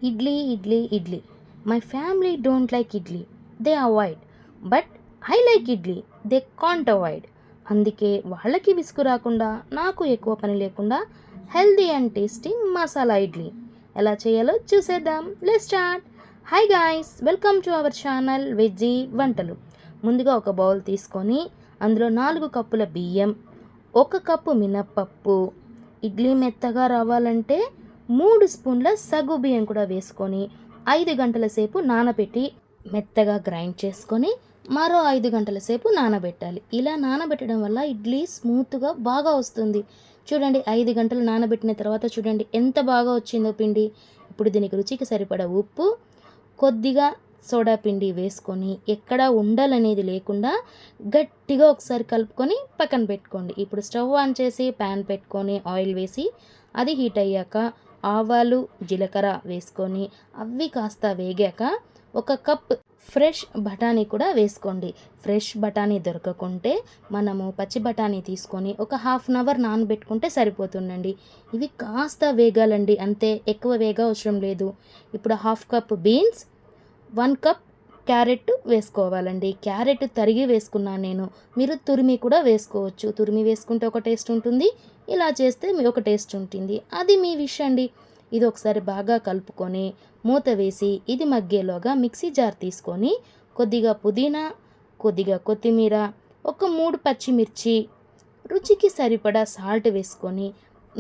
Idli, idli, idli. My family don't like idli. They avoid. But I like idli. They can't avoid. అందుకే వాళ్ళకి విసుగు రాకుండా నాకు ఎక్కువ పని లేకుండా healthy and tasty masala idli ఎలా చేయాలో చూసేద్దాం. Let's start. Hi guys, welcome to our channel veggie వంటలు. ముందుగా ఒక బౌల్ తీసుకొని అందులో 4 కప్పుల బియ్యం, 1 కప్పు మినప్పప్పు, ఇడ్లీ మెత్తగా రావాలంటే 3 స్పూన్ల సగ్గు బియ్యం కూడా వేసుకొని 5 గంటల సేపు నానబెట్టి మెత్తగా గ్రైండ్ చేసుకొని మరో 5 గంటల సేపు నానబెట్టాలి. ఇలా నానబెట్టడం వల్ల ఇడ్లీ స్మూత్గా బాగా వస్తుంది. చూడండి, 5 గంటలు నానబెట్టిన తర్వాత చూడండి ఎంత బాగా వచ్చిందో పిండి. ఇప్పుడు దీనికి రుచికి సరిపడా ఉప్పు, కొద్దిగా సోడా పిండి వేసుకొని ఎక్కడా ఉండలనేది లేకుండా గట్టిగా ఒకసారి కలుపుకొని పక్కన పెట్టుకోండి. ఇప్పుడు స్టవ్ ఆన్ చేసి ప్యాన్ పెట్టుకొని ఆయిల్ వేసి అది హీట్ అయ్యాక ఆవాలు, జీలకర్ర వేసుకొని అవి కాస్త వేగాక 1 కప్ ఫ్రెష్ బఠానీ కూడా వేసుకోండి. ఫ్రెష్ బఠానీ దొరకకుంటే మనము పచ్చి బఠానీ తీసుకొని ఒక హాఫ్ అన్ అవర్ నానబెట్టుకుంటే సరిపోతుందండి. ఇవి కాస్త వేగాలండి, అంతే, ఎక్కువ వేగా అవసరం లేదు. ఇప్పుడు 1/2 కప్ బీన్స్, 1 కప్ క్యారెట్ వేసుకోవాలండి. క్యారెట్ తరిగి వేసుకున్నాను నేను, మీరు తురిమి కూడా వేసుకోవచ్చు. తురిమి వేసుకుంటే ఒక టేస్ట్ ఉంటుంది, ఇలా చేస్తే ఒక టేస్ట్ ఉంటుంది, అది మీ విష్ అండి. ఇది ఒకసారి బాగా కలుపుకొని మూత వేసి ఇది మగ్గేలోగా మిక్సీ జార్ తీసుకొని కొద్దిగా పుదీనా, కొద్దిగా కొత్తిమీర, ఒక 3 పచ్చిమిర్చి, రుచికి సరిపడా సాల్ట్ వేసుకొని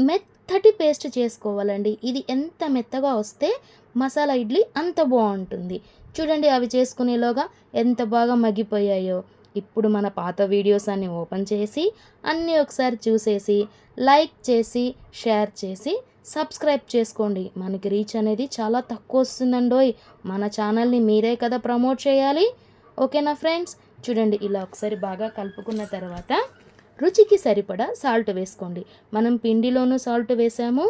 మెత్తటి పేస్ట్ చేసుకోవాలండి. ఇది ఎంత మెత్తగా వస్తే మసాలా ఇడ్లీ అంత బాగుంటుంది. చూడండి, అవి చేసుకునేలోగా ఎంత బాగా మగ్గిపోయాయో. ఇప్పుడు మన పాత వీడియోస్ అన్ని ఓపెన్ చేసి అన్నీ ఒకసారి చూసేసి లైక్ చేసి షేర్ చేసి సబ్స్క్రైబ్ చేసుకోండి. మనకి రీచ్ అనేది చాలా తక్కువ వస్తుందండోయ్. మన ఛానల్ని మీరే కదా ప్రమోట్ చేయాలి, ఓకేనా ఫ్రెండ్స్? చూడండి, ఇలా ఒకసారి బాగా కలుపుకున్న తర్వాత రుచికి సరిపడా సాల్ట్ వేసుకోండి. మనం పిండిలోనూ సాల్ట్ వేసాము,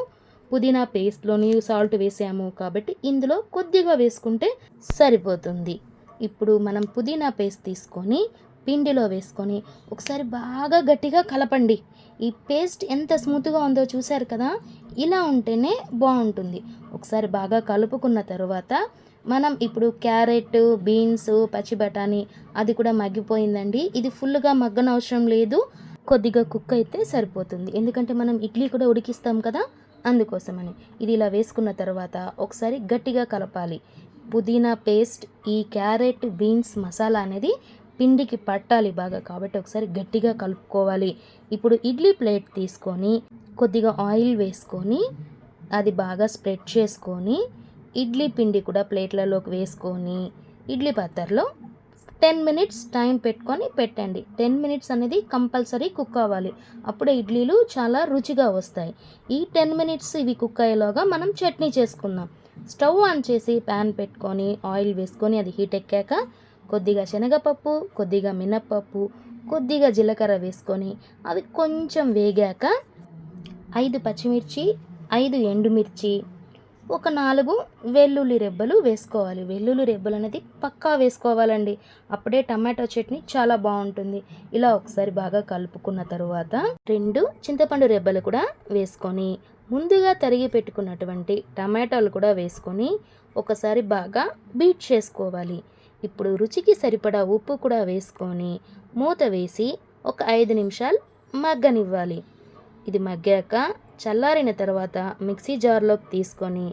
పుదీనా పేస్ట్లోని సాల్ట్ వేసాము కాబట్టి ఇందులో కొద్దిగా వేసుకుంటే సరిపోతుంది. ఇప్పుడు మనం పుదీనా పేస్ట్ తీసుకొని పిండిలో వేసుకొని ఒకసారి బాగా గట్టిగా కలపండి. ఈ పేస్ట్ ఎంత స్మూత్గా ఉందో చూశారు కదా, ఇలా ఉంటేనే బాగుంటుంది. ఒకసారి బాగా కలుపుకున్న తర్వాత మనం ఇప్పుడు క్యారెట్, బీన్స్, పచ్చి బఠానీ అది కూడా మగ్గిపోయిందండి. ఇది ఫుల్గా మగ్గనవసరం లేదు, కొద్దిగా కుక్ అయితే సరిపోతుంది. ఎందుకంటే మనం ఇడ్లీ కూడా ఉడికిస్తాం కదా, అందుకోసమని. ఇది ఇలా వేసుకున్న తర్వాత ఒకసారి గట్టిగా కలపాలి. పుదీనా పేస్ట్, ఈ క్యారెట్, బీన్స్ మసాలా అనేది పిండికి పట్టాలి బాగా, కాబట్టి ఒకసారి గట్టిగా కలుపుకోవాలి. ఇప్పుడు ఇడ్లీ ప్లేట్ తీసుకొని కొద్దిగా ఆయిల్ వేసుకొని అది బాగా స్ప్రెడ్ చేసుకొని ఇడ్లీ పిండి కూడా ప్లేట్లలోకి వేసుకొని ఇడ్లీ పాత్రలో 10 మినిట్స్ టైం పెట్టుకొని పెట్టండి. 10 మినిట్స్ అనేది కంపల్సరీ కుక్ అవ్వాలి, అప్పుడే ఇడ్లీలు చాలా రుచిగా వస్తాయి. ఈ 10 మినిట్స్ ఇవి కుక్ అయ్యేలాగా మనం చట్నీ చేసుకుందాం. స్టవ్ ఆన్ చేసి ప్యాన్ పెట్టుకొని ఆయిల్ వేసుకొని అది హీట్ ఎక్కాక కొద్దిగా శనగపప్పు, కొద్దిగా మినప్పప్పు, కొద్దిగా జీలకర్ర వేసుకొని అవి కొంచెం వేగాక 5 పచ్చిమిర్చి, 5 ఎండుమిర్చి, ఒక 4 వెల్లుల్లి రెబ్బలు వేసుకోవాలి. వెల్లుల్లి రెబ్బలు అనేది పక్కా వేసుకోవాలండి, అప్పుడే టమాటో చట్నీ చాలా బాగుంటుంది. ఇలా ఒకసారి బాగా కలుపుకున్న తర్వాత 2 చింతపండు రెబ్బలు కూడా వేసుకొని ముందుగా తరిగి పెట్టుకున్నటువంటి టమాటాలు కూడా వేసుకొని ఒకసారి బాగా బీట్ చేసుకోవాలి. ఇప్పుడు రుచికి సరిపడా ఉప్పు కూడా వేసుకొని మూత వేసి ఒక 5 నిమిషాలు మగ్గనివ్వాలి. ఇది మగ్గాక చల్లారిన తర్వాత మిక్సీ జార్లోకి తీసుకొని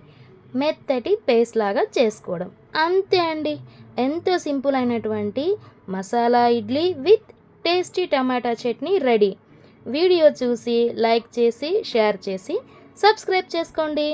మెత్తటి పేస్ట్ లాగా చేసుకోవడం, అంతే అండి. ఎంతో సింపుల్ అయినటువంటి masala idli with tasty tomato chutney ready. Video చూసి లైక్ చేసి షేర్ చేసి సబ్స్క్రైబ్ చేసుకోండి.